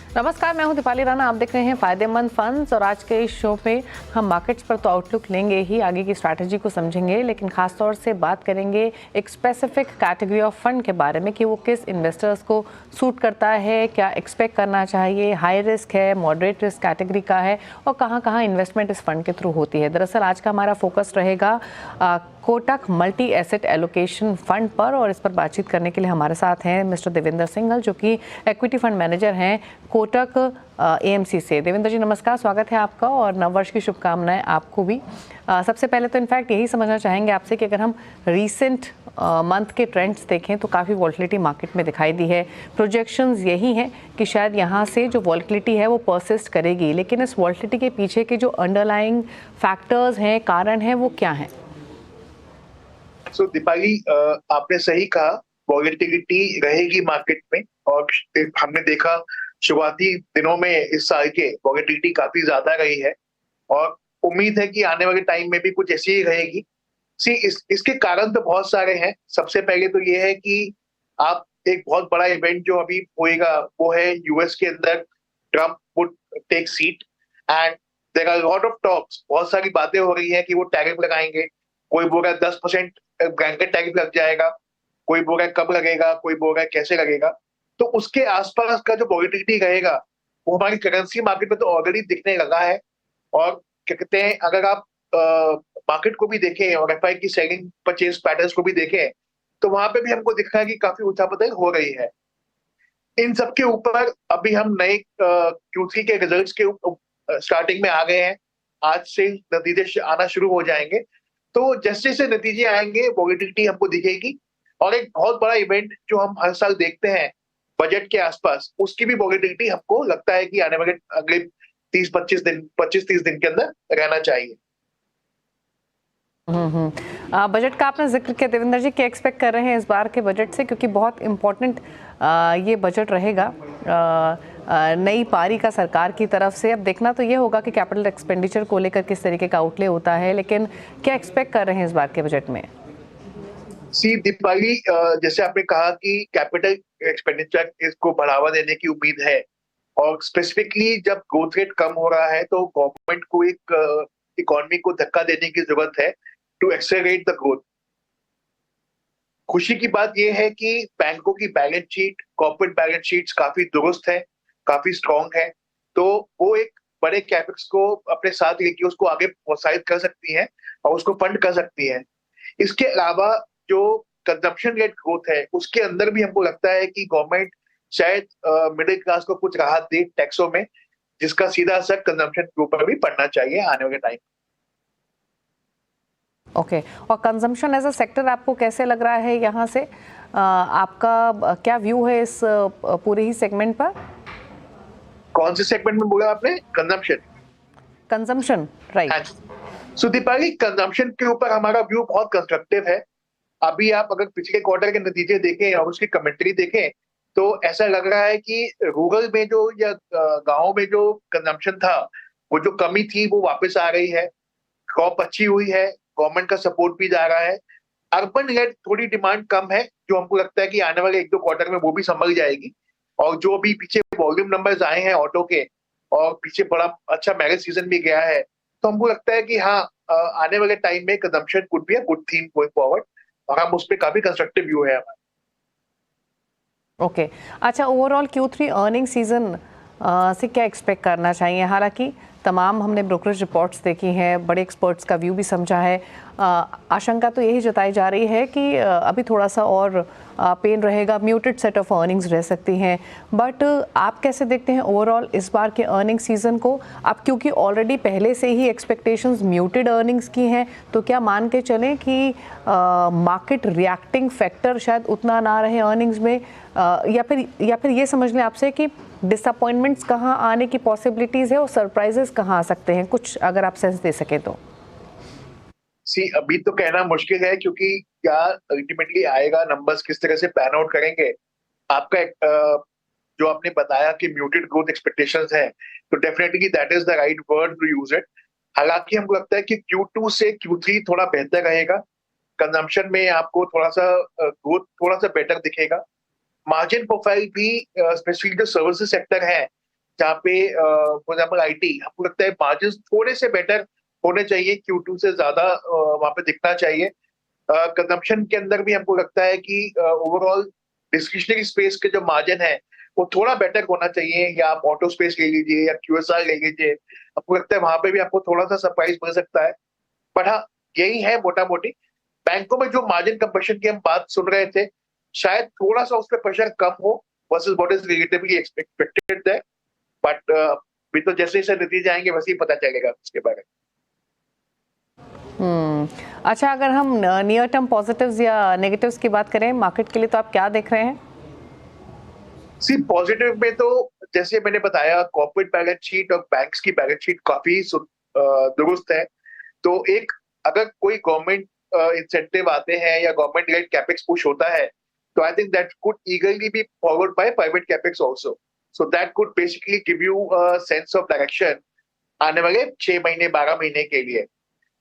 नमस्कार, मैं हूं दीपाली राणा। आप देख रहे हैं फायदेमंद फंड्स और आज के इस शो पे हम मार्केट्स पर तो आउटलुक लेंगे ही, आगे की स्ट्रैटेजी को समझेंगे, लेकिन खासतौर से बात करेंगे एक स्पेसिफिक कैटेगरी ऑफ फंड के बारे में कि वो किस इन्वेस्टर्स को सूट करता है, क्या एक्सपेक्ट करना चाहिए, हाई रिस्क है, मॉडरेट रिस्क कैटेगरी का है और कहाँ कहाँ इन्वेस्टमेंट इस फंड के थ्रू होती है। दरअसल आज का हमारा फोकस रहेगा Kotak multi asset allocation fund पर, और इस पर बातचीत करने के लिए हमारे साथ हैं मिस्टर देवेंद्र सिंघल, जो कि इक्विटी फंड मैनेजर हैं कोटक एएमसी से। देवेंद्र जी नमस्कार, स्वागत है आपका और नववर्ष की शुभकामनाएं आपको भी। सबसे पहले तो इनफैक्ट यही समझना चाहेंगे आपसे कि अगर हम रीसेंट मंथ के ट्रेंड्स देखें तो काफ़ी वॉलिटिलिटी मार्केट में दिखाई दी है। प्रोजेक्शंस यही हैं कि शायद यहाँ से जो वॉलिटिलिटी है वो परसिस्ट करेगी, लेकिन इस वॉलिटिलिटी के पीछे के जो अंडरलाइंग फैक्टर्स हैं, कारण हैं, वो क्या हैं? सो दीपाली, आपने सही कहा, वॉलेटिलिटी रहेगी मार्केट में। और हमने देखा शुरुआती दिनों में इस साल के वॉलेटिलिटी काफी ज्यादा रही है और उम्मीद है कि आने वाले टाइम में भी कुछ ऐसी ही रहेगी। इसके कारण तो बहुत सारे हैं। सबसे पहले तो ये है कि आप एक बहुत बड़ा इवेंट जो अभी होएगा वो है यूएस के अंदर Trump would take seat and there are lot of talks. बहुत सारी बातें हो रही हैं कि वो टैरिफ लगाएंगे। कोई बोल रहा है 10% ब्लैंकेट टैरिफ लग जाएगा, कोई बोल रहा है कब लगेगा, कोई बोल रहा है कैसे लगेगा। तो उसके आसपास का जो वॉलेटिलिटी रहेगा वो हमारी करेंसी मार्केट में तो ऑलरेडी दिखने लगा है। और क्या कहते हैं, अगर आप मार्केट को भी देखें और एफआई की सेलिंग परचेज पैटर्न्स को भी देखें तो वहां पे भी हमको दिख रहा है कि काफी उठापतक हो रही है। इन सब के ऊपर अभी हम नए Q3 के रिजल्ट्स के स्टार्टिंग में आ गए हैं। आज से नतीजे आना शुरू हो जाएंगे। तो जैसे जैसे नतीजे आएंगे वॉलेटिलिटी हमको दिखेगी। और एक बहुत बड़ा इवेंट जो हम हर साल देखते हैं बजट के आसपास, उसकी भी वॉलेटिलिटी हमको लगता है कि आने वाले अगले 25-30 दिन के अंदर रहना चाहिए। बजट का आपने जिक्र किया देवेंद्र जी, क्या एक्सपेक्ट कर रहे हैं इस बार के बजट से, क्योंकि बहुत इम्पोर्टेंट ये बजट रहेगा नई पारी का सरकार की तरफ से। अब देखना तो ये होगा कि कैपिटल एक्सपेंडिचर को लेकर किस तरीके का आउटले होता है, लेकिन क्या एक्सपेक्ट कर रहे हैं इस बार के बजट में? दीपाली, जैसे आपने कहा कि कैपिटल एक्सपेंडिचर इसको बढ़ावा देने की उम्मीद है। और स्पेसिफिकली जब ग्रोथ रेट कम हो रहा है तो गवर्नमेंट को एक इकोनॉमी को धक्का देने की जरूरत है टू एक्सेलरेट द ग्रोथ। खुशी की बात यह है कि बैंकों की balance sheet, corporate balance sheets काफी दुरुस्त है, काफी स्ट्रॉन्ग है। तो वो एक बड़े कैपेक्स को अपने साथ लेके उसको आगे प्रोत्साहित कर सकती हैं और उसको फंड कर सकती हैं। इसके अलावा जो कंजम्पशन रेट ग्रोथ है उसके अंदर भी हमको लगता है कि गवर्नमेंट शायद मिडिल क्लास को कुछ राहत दे टैक्सों में, जिसका सीधा असर कंजम्पशन के ऊपर भी पड़ना चाहिए आने वाले टाइम। ओके, और कंजम्पशन एज अ सेक्टर आपको कैसे लग रहा है यहाँ से? आपका क्या व्यू है इस पूरे ही सेगमेंट पर? कौन से सेगमेंट में बोला आपने? Consumption? Consumption, right. So Deepali, consumption के ऊपर हमारा व्यू बहुत कंस्ट्रक्टिव है। अभी आप अगर पिछले क्वार्टर के नतीजे देखें और उसकी कमेंट्री देखें तो ऐसा लग रहा है कि रूरल में जो या गांव में जो कंजम्पशन था, वो जो कमी थी वो वापस आ रही है। क्रॉप अच्छी हुई है, गवर्नमेंट का सपोर्ट भी जा रहा है। अर्बन लेड थोड़ी डिमांड कम है, जो हमको लगता है कि आने वाले 1-2 क्वार्टर में वो भी संभल जाएगी। और जो भी पीछे वॉल्यूम नंबर्स आए हैं ऑटो के, और पीछे बड़ा अच्छा मैरिज सीजन भी गया है, तो हमको लगता है कि हाँ, आने वाले टाइम में consumption could be a good theme going forward. और हम उस पर काफी कंस्ट्रक्टिव व्यू है हमारा। ओके, अच्छा, ओवरऑल Q3 अर्निंग सीजन से क्या एक्सपेक्ट करना चाहिए? हालांकि तमाम हमने ब्रोकरेज रिपोर्ट्स देखी हैं, बड़े एक्सपर्ट्स का व्यू भी समझा है। आशंका तो यही जताई जा रही है कि अभी थोड़ा सा और पेन रहेगा, म्यूटेड सेट ऑफ अर्निंग्स रह सकती हैं। बट आप कैसे देखते हैं ओवरऑल इस बार के अर्निंग सीजन को? आप क्योंकि ऑलरेडी पहले से ही एक्सपेक्टेशंस म्यूटेड अर्निंग्स की हैं, तो क्या मान के चलें कि मार्केट रिएक्टिंग फैक्टर शायद उतना ना रहे अर्निंग्स में, या फिर ये समझ लें आपसे कि डिसअपॉइंटमेंट्स कहाँ आने की पॉसिबिलिटीज है और सरप्राइजेस कहाँ आ सकते हैं? कुछ अगर आप सेंस दे सके तो। अभी तो कहना मुश्किल है, क्योंकि क्या अल्टीमेटली आएगा, नंबर्स किस तरह से पैन आउट करेंगे। आपका जो आपने बताया कि म्यूटेड ग्रोथ एक्सपेक्टेशंस है, तो definitely that is the right word to use it. हालांकि हमको लगता है कि Q2 से Q3 थोड़ा बेहतर रहेगा। कंजम्पशन में आपको थोड़ा सा ग्रोथ थोड़ा सा बेटर दिखेगा। मार्जिन प्रोफाइल भी स्पेसिफिक जो सर्विसेज सेक्टर है जहाँ पे फॉर एग्जाम्पल आईटी, हमको लगता है मार्जिन थोड़े से बेटर होने चाहिए, Q2 से ज्यादा वहां पे दिखना चाहिए। कंजम्पशन के अंदर भी हमको लगता है कि ओवरऑल डिस्क्रिशनरी स्पेस के जो मार्जिन है वो थोड़ा बेटर होना चाहिए, या आप ऑटो स्पेस ले लीजिए या QSR ले लीजिए, हमको लगता है वहां पे भी आपको थोड़ा सा सरप्राइज मिल सकता है। बट हाँ, यही है मोटा मोटी। बैंकों में जो मार्जिन कंप्रेशन की हम बात सुन रहे थे, शायद थोड़ा सा उस पर प्रेशर कम हो versus what is relatively expected है। बट भी तो जैसे जैसे नतीजे आएंगे वैसे ही पता चलेगा उसके बारे में। अच्छा, अगर हम नियर टर्म पॉजिटिव्स या नेगेटिव्स की बात करें मार्केट के लिए, तो आप क्या देख रहे हैं? सी पॉजिटिव में तो जैसे मैंने बताया, कॉर्पोरेट बैलेंस शीट और बैंक्स की बैलेंस शीट काफी दुरुस्त है। तो एक, अगर कोई गवर्नमेंट इंसेंटिव आते हैं या गवर्नमेंट लेड कैपेक्स पुश होता है, तो I think that could ईगरली be followed by private capex also. So that could basically give you a sense of direction आने वाले 6 महीने 12 महीने के लिए।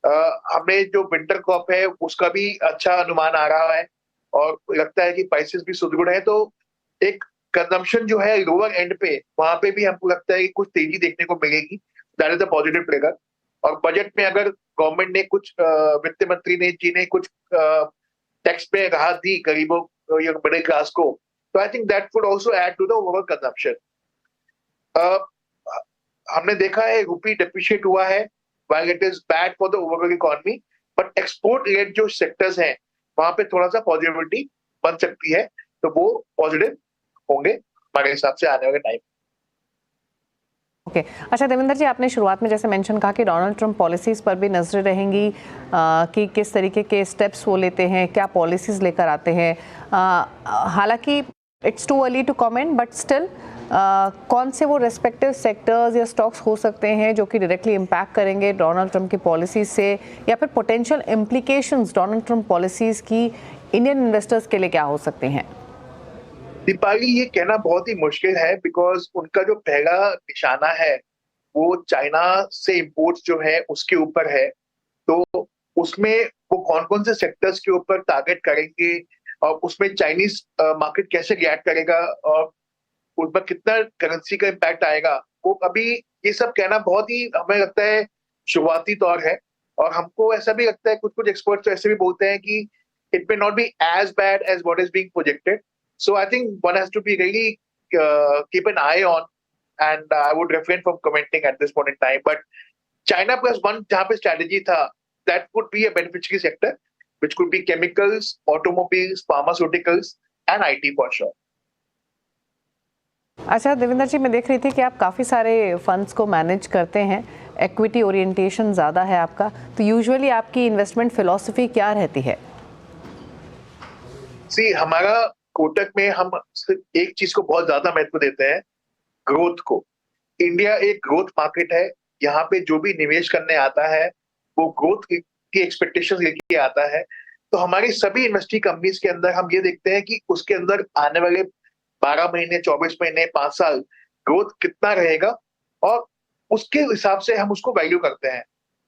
हमें जो विंटर क्रॉप है उसका भी अच्छा अनुमान आ रहा है, और लगता है कि प्राइसेस भी सुदृढ़ है। तो एक कंजम्पशन जो है लोअर एंड पे, वहां पे भी हमको लगता है कि कुछ तेजी देखने को मिलेगी। That is a positive trigger. और बजट में अगर गवर्नमेंट ने कुछ वित्त मंत्री ने जी ने कुछ टैक्स पे राहत दी गरीबों या मिडिल क्लास को, तो I think that would also add to the overall consumption. हमने देखा है रुपी डिप्रिशिएट हुआ है, while it is bad for the overall economy, but export related जो सेक्टर्स हैं वहां पे थोड़ा सा पॉजिटिविटी बन सकती है, तो वो पॉजिटिव होंगे हमारे हिसाब से आने वाले टाइम। ओके अच्छा देवेंद्र जी, आपने शुरुआत में जैसे मेंशन कहा कि डोनाल्ड ट्रंप पॉलिसीज़ पर भी नजरें रहेंगी कि किस तरीके के स्टेप्स वो लेते हैं, क्या पॉलिसीज़ लेकर आते हैं। हालांकि it's too early to comment, but still कौन से वो रेस्पेक्टिव सेक्टर्स या स्टॉक्स हो सकते हैं जो कि डायरेक्टली इम्पैक्ट करेंगे डोनाल्ड ट्रंप की पॉलिसीज़ से, या फिर potential implications Donald Trump policies की इंडियन इन्वेस्टर्स के लिए क्या हो सकते हैं? दीपाली, ये कहना बहुत ही मुश्किल है, बिकॉज उनका जो पहला निशाना है वो चाइना से इंपोर्ट्स जो है उसके ऊपर है। तो उसमें वो कौन कौन से सेक्टर्स के ऊपर टारगेट करेंगे, और उसमें चाइनीज मार्केट कैसे रिएक्ट करेगा, और उस पर कितना करेंसी का इम्पैक्ट आएगा, वो अभी ये सब कहना बहुत ही हमें लगता है शुरुआती तौर है। और हमको ऐसा भी लगता है, कुछ कुछ एक्सपर्ट्स तो ऐसे भी बोलते हैं कि it may not be as bad as what is being projected. So I think one has to be really keep an eye on, and I would refrain from commenting at this point in time. But China plus one जहाँ पे strategy था, that would be a beneficiary sector which could be chemicals, automobiles, pharmaceuticals and IT for sure. अच्छा देवेंद्र जी, मैं देख रही थी कि आप काफ़ी सारे फंड्स को मैनेज करते हैं, इक्विटी ओरिएंटेशन ज़्यादा है आपका, तो यूजुअली आपकी इन्वेस्टमेंट फिलॉसफी क्या रहती है? हमारा कोटक में हम सिर्फ एक चीज को बहुत ज्यादा महत्व देते हैं, ग्रोथ को। इंडिया एक ग्रोथ मार्केट है, यहाँ पे जो भी निवेश करने आता है वो ग्रोथ की एक्सपेक्टेशन लेके आता है। तो हमारी सभी इन्वेस्टी कंपनीज के अंदर हम ये देखते हैं कि उसके अंदर आने वाले 12 महीने, 24 महीने, 5 साल ग्रोथ कितना रहेगा, और उसके हिसाब से हम उसको वैल्यू करते हैं।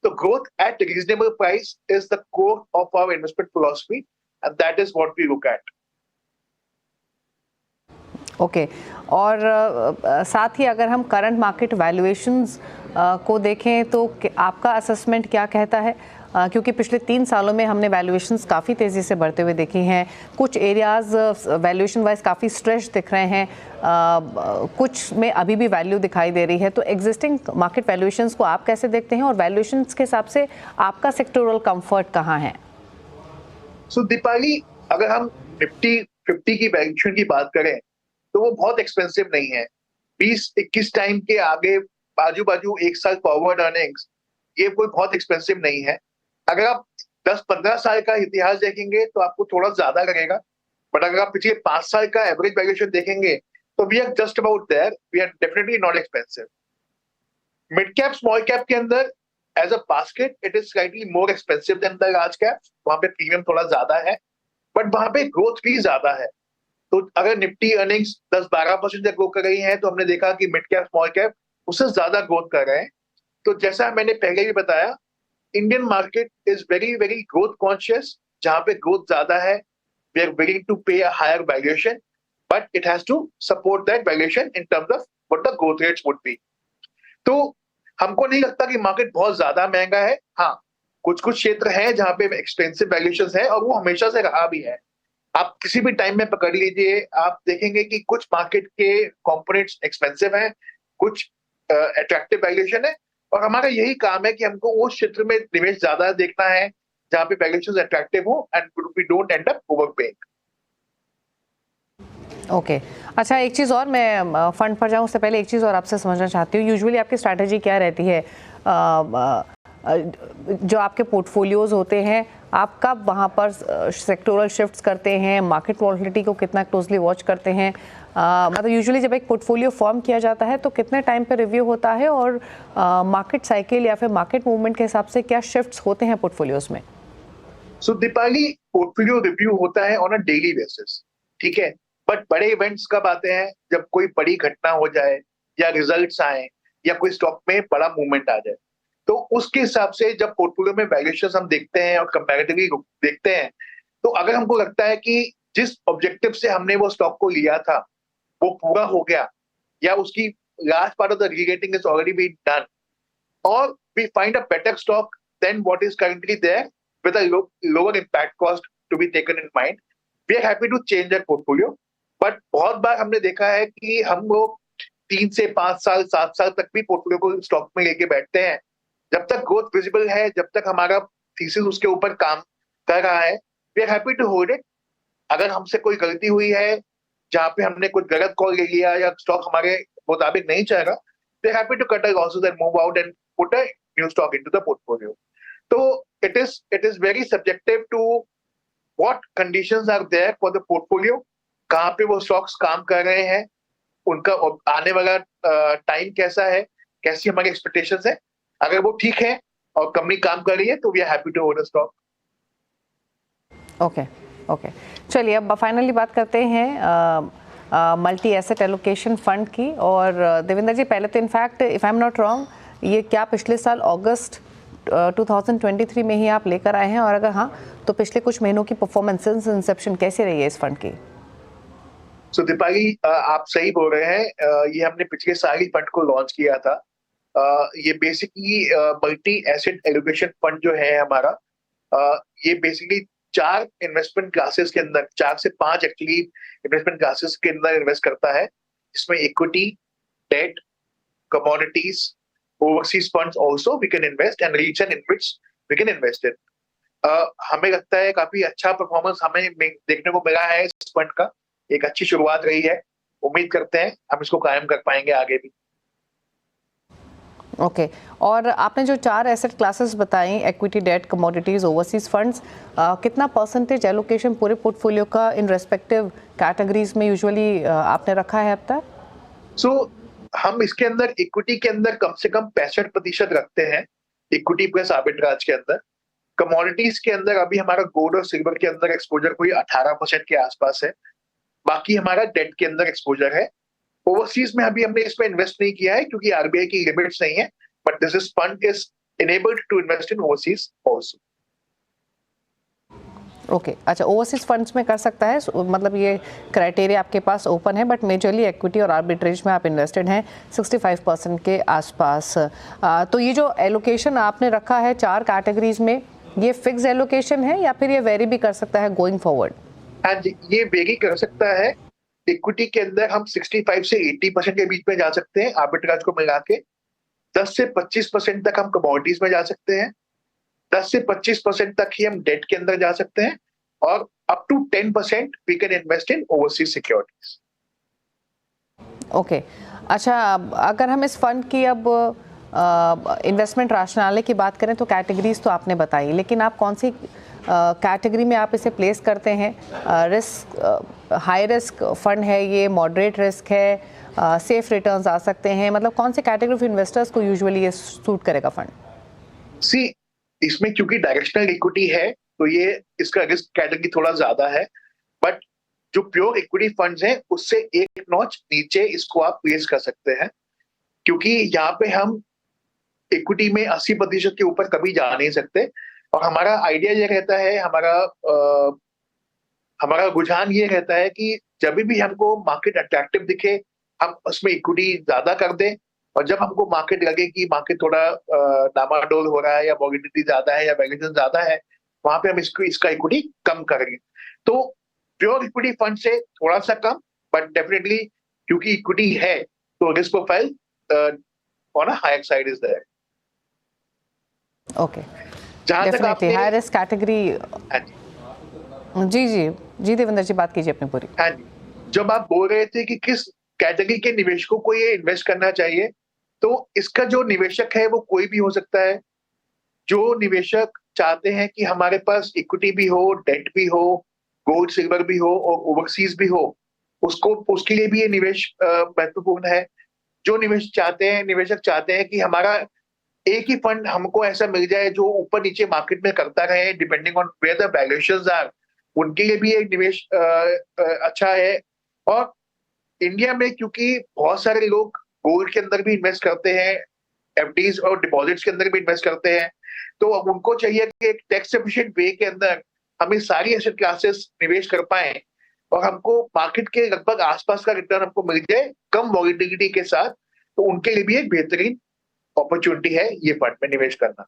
तो growth at reasonable price is the core of our investment philosophy, and that is what we look at. Okay और साथ ही अगर हम करंट मार्केट वैल्यूएशंस को देखें तो आपका असेसमेंट क्या कहता है? क्योंकि पिछले 3 सालों में हमने वैल्यूएशंस काफ़ी तेज़ी से बढ़ते हुए देखे हैं, कुछ एरियाज़ वैल्यूएशन वाइज काफ़ी स्ट्रेच दिख रहे हैं, कुछ में अभी भी वैल्यू दिखाई दे रही है। तो एग्जिस्टिंग मार्केट वैल्यूएशंस को आप कैसे देखते हैं, और वैल्यूएशंस के हिसाब से आपका सेक्टोरल कंफर्ट कहाँ है? दीपाली, अगर हम निफ्टी 50 की वैल्यूएशन की बात करें तो वो बहुत एक्सपेंसिव नहीं है। 20-21 टाइम के आगे बाजू बाजू 1 साल फॉरवर्ड अर्निंग्स, ये कोई बहुत एक्सपेंसिव नहीं है। अगर आप 10-15 साल का इतिहास देखेंगे तो आपको थोड़ा ज्यादा लगेगा, बट अगर आप पिछले 5 साल का एवरेज वैल्यूएशन देखेंगे तो we are just about there, we are definitely not expensive. Mid cap small cap के अंदर as a basket it is slightly more expensive than the large cap, वहां पे प्रीमियम थोड़ा ज्यादा है, बट वहां पे ग्रोथ भी ज्यादा है। तो अगर निफ्टी अर्निंग्स 10-12% तक ग्रो कर रही है, तो हमने देखा कि मिड कैप स्मॉल कैप उससे ज्यादा ग्रोथ कर रहे हैं। तो जैसा मैंने पहले भी बताया, Indian market is very very growth conscious, जहां पे ग्रोथ ज्यादा है we are willing to pay a higher valuation, but it has to support that valuation in terms of what the growth rates would be. तो हमको नहीं लगता कि market बहुत ज्यादा महंगा है। हाँ, कुछ कुछ क्षेत्र हैं जहां पे एक्सपेंसिव वैल्यूएशंस है और वो हमेशा से रहा भी है। आप किसी भी टाइम में पकड़ लीजिए, आप देखेंगे कि कुछ मार्केट के कंपोनेंट्स एक्सपेंसिव हैं, कुछ अट्रैक्टिव वैल्यूएशन है, और हमारा यही काम है कि हमको उस क्षेत्र में निवेश ज्यादा देखना है जहां पे वैल्यूएशंस अट्रैक्टिव हो and we don't end up overpaying. Okay अच्छा, एक चीज़ और, मैं फंड पर जाऊँ उससे पहले एक चीज़ और आपसे समझना चाहती हूँ। यूजुअली आपकी स्ट्रैटेजी क्या रहती है? जो आपके पोर्टफोलियोज होते हैं, आप कब वहाँ पर सेक्टोरल शिफ्ट्स करते हैं, मार्केट वॉलिटिलिटी को कितना क्लोजली वॉच करते हैं? मतलब यूजुअली जब एक पोर्टफोलियो फॉर्म किया जाता है तो कितने टाइम पे रिव्यू होता है, और मार्केट साइकिल या फिर मार्केट मूवमेंट के हिसाब से क्या शिफ्ट्स होते हैं पोर्टफोलियोज में? सो दीपाली, पोर्टफोलियो रिव्यू होता है ऑन अ डेली बेसिस, ठीक है। बट बड़े इवेंट्स कब आते हैं? जब कोई बड़ी घटना हो जाए या रिजल्ट्स आए या कोई स्टॉक में बड़ा मूवमेंट आ जाए, तो उसके हिसाब से जब पोर्टफोलियो में वैल्यूएशन हम देखते हैं और कंपैरेटिवली देखते हैं, तो अगर हमको लगता है कि जिस ऑब्जेक्टिव से हमने वो स्टॉक को लिया था वो पूरा हो गया, या उसकी last part of the rerating is already been done, or we find a better stock than what is currently there with a lower impact cost to be taken in mind, we are happy to change our portfolio। But बहुत बार हमने देखा है कि हम लोग 3 से 5 साल 7 साल तक भी पोर्टफोलियो को स्टॉक में लेके बैठते हैं। जब तक ग्रोथ विजिबल है, जब तक हमारा थीसिस उसके ऊपर काम कर रहा है, we are happy to hold it. अगर हमसे कोई गलती हुई है जहां पे हमने कुछ गलत कॉल ले लिया या स्टॉक हमारे मुताबिक नहीं चल रहा, we are happy to cut our losses and move out and put a new stock into the portfolio. So it is very subjective to what conditions are there for the portfolio, कहाँ पे वो stocks काम कर रहे हैं, उनका आने वाला टाइम कैसा है, कैसी हमारी एक्सपेक्टेशंस है। अगर वो ठीक है और कंपनी काम कर रही है तो we are happy to hold a stock. Okay okay, चलिए अब फाइनली बात करते हैं मल्टी एसेट एलोकेशन फंड की। और देवेंद्र जी, पहले तो in fact if I am not wrong, ये क्या पिछले साल अगस्त 2023 में ही आप लेकर आए हैं? और अगर हाँ, तो पिछले कुछ महीनों की परफॉर्मेंस इंसेप्शन कैसी रही है इस फंड की? सो दीपाली, आप सही बोल रहे हैं। ये हमने पिछले साल ही फंड को लॉन्च किया था। ये basically multi asset allocation fund जो है हमारा, ये बेसिकली 4 इन्वेस्टमेंट क्लासेस के अंदर, 4 से 5 एक्चुअली इन्वेस्टमेंट क्लासेस के अंदर इन्वेस्ट करता है। इसमें equity, debt, commodities, overseas funds also we can invest and region in which we can invest in। हमें लगता है काफी अच्छा परफॉर्मेंस हमें देखने को मिला है इस फंड का। एक अच्छी शुरुआत रही है, उम्मीद करते हैं हम इसको कायम कर पाएंगे आगे भी। ओके और आपने जो 4 एसेट क्लासेस बताई, equity, debt, commodities, overseas funds, कितना परसेंटेज एलोकेशन पूरे पोर्टफोलियो का इन रेस्पेक्टिव कैटेगरीज में यूजुअली आपने रखा है अब तक? सो हम इसके अंदर इक्विटी के अंदर कम से कम 65% रखते हैं, इक्विटी प्लस आर्बिट्राज के अंदर। कमोडिटीज के अंदर अभी हमारा गोल्ड और सिल्वर के अंदर एक्सपोजर कोई 18% के आसपास है। बाकी हमारा डेट के अंदर एक्सपोजर है। ओवरसीज में अभी हमने इसमें इन्वेस्ट नहीं किया है क्योंकि आरबीआई की लिमिट्स नहीं है, but this is fund is enabled to invest in overseas also। Okay अच्छा, ओवरसीज फंड्स में कर सकता है, मतलब ये क्राइटेरिया आपके पास ओपन है, बट मेजरली इक्विटी और आर्बिट्रेज में आप इन्वेस्टेड हैं 65% के आसपास। तो ये जो एलोकेशन आपने रखा है 4 कैटेगरीज में, ये फिक्स एलोकेशन है या फिर ये वेरी भी कर सकता है गोइंग फॉरवर्ड? हाँ जी, ये वेरी कर सकता है। इक्विटी के अंदर हम 65 से 80% के बीच में जा सकते हैं आर्बिट्राज को मिला के। 10 से 25% तक हम कमोडिटीज में जा सकते हैं। 10 से 25% तक ही हम डेट के अंदर जा सकते हैं, और up to 10% we can invest in overseas securities. Okay अच्छा, अगर हम इस फंड की अब इन्वेस्टमेंट राशनाले की बात करें तो कैटेगरीज तो आपने बताई, लेकिन आप कौन सी कैटेगरी में आप इसे प्लेस करते हैं? रिस्क, हाई रिस्क फंड है ये, मॉडरेट रिस्क है, सेफ रिटर्न्स आ सकते हैं, मतलब कौन सी कैटेगरी ऑफ इन्वेस्टर्स को यूजुअली ये सूट करेगा फंड? सी, इसमें क्योंकि डायरेक्शनल इक्विटी है तो ये इसका रिस्क कैटेगरी थोड़ा ज्यादा है, बट जो प्योर इक्विटी फंड्स हैं उससे एक नॉच नीचे इसको आप प्लेस कर सकते हैं, क्योंकि यहाँ पे हम इक्विटी में 80% के ऊपर कभी जा नहीं सकते। और हमारा आइडिया ये रहता है, हमारा रुझान ये रहता है कि जब भी हमको मार्केट अट्रैक्टिव दिखे, हम उसमें इक्विटी ज्यादा कर दें, और जब हमको मार्केट लगे कि मार्केट थोड़ा डामाडोल हो रहा है या वॉलेटिलिटी ज्यादा है या वैल्यूएशन ज्यादा है, वहां पे हम इसका इक्विटी कम करेंगे। तो प्योर इक्विटी फंड से थोड़ा सा कम, बट डेफिनेटली क्योंकि इक्विटी है तो risk profile on a higher side is there. Okay, जहां तक आपने हाई रिस्क कैटेगरी। जी जी जी देवेंद्र जी, बात कीजिए अपनी पूरी। हाँ जी, जब आप बोल रहे थे कि किस कैटेगरी के निवेशकों को ये इन्वेस्ट करना चाहिए, तो इसका जो निवेशक है वो कोई भी हो सकता है। जो निवेशक चाहते हैं कि हमारे पास इक्विटी भी हो, डेट भी हो, गोल्ड सिल्वर भी हो और ओवरसीज भी हो, उसके लिए भी ये निवेश महत्वपूर्ण है। जो निवेशक चाहते हैं कि हमारा एक ही फंड हमको ऐसा मिल जाए जो ऊपर नीचे मार्केट में करता रहे depending on where the valuations are, उनके लिए भी एक निवेश अच्छा है। और इंडिया में क्योंकि बहुत सारे लोग गोल्ड के अंदर भी इन्वेस्ट करते हैं, एफडीज और डिपॉजिट्स के अंदर भी इन्वेस्ट करते हैं, तो अब उनको चाहिए कि एक टैक्स एफिशिएंट वे के अंदर हम ये सारी एसेट क्लासेस निवेश कर पाए और हमको मार्केट के लगभग आसपास का रिटर्न हमको मिल जाए कम वॉलेटिलिटी के साथ, तो उनके लिए भी एक बेहतरीन अपॉर्चुनिटी है ये फंड में निवेश करना।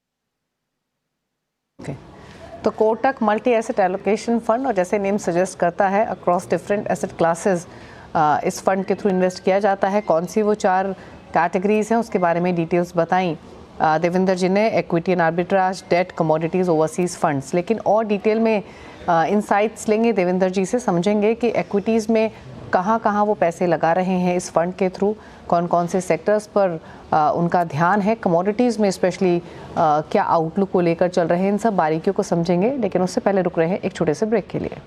तो Kotak multi asset allocation fund, और जैसे नेम सजेस्ट करता है अक्रॉस डिफरेंट एसेट क्लासेस इस फंड के थ्रू इन्वेस्ट किया जाता है। कौन सी वो 4 कैटेगरीज हैं उसके बारे में डिटेल्स बताई देवेंद्र जी ने। Equity and arbitrage, debt, commodities, overseas funds. लेकिन और डिटेल में इंसाइट्स लेंगे देवेंद्र जी से, समझेंगे कि इक्विटीज़ में कहाँ कहाँ वो पैसे लगा रहे हैं इस फंड के थ्रू, कौन कौन से सेक्टर्स पर उनका ध्यान है, कमोडिटीज़ में स्पेशली क्या आउटलुक को लेकर चल रहे हैं, इन सब बारीकियों को समझेंगे। लेकिन उससे पहले रुक रहे हैं एक छोटे से ब्रेक के लिए।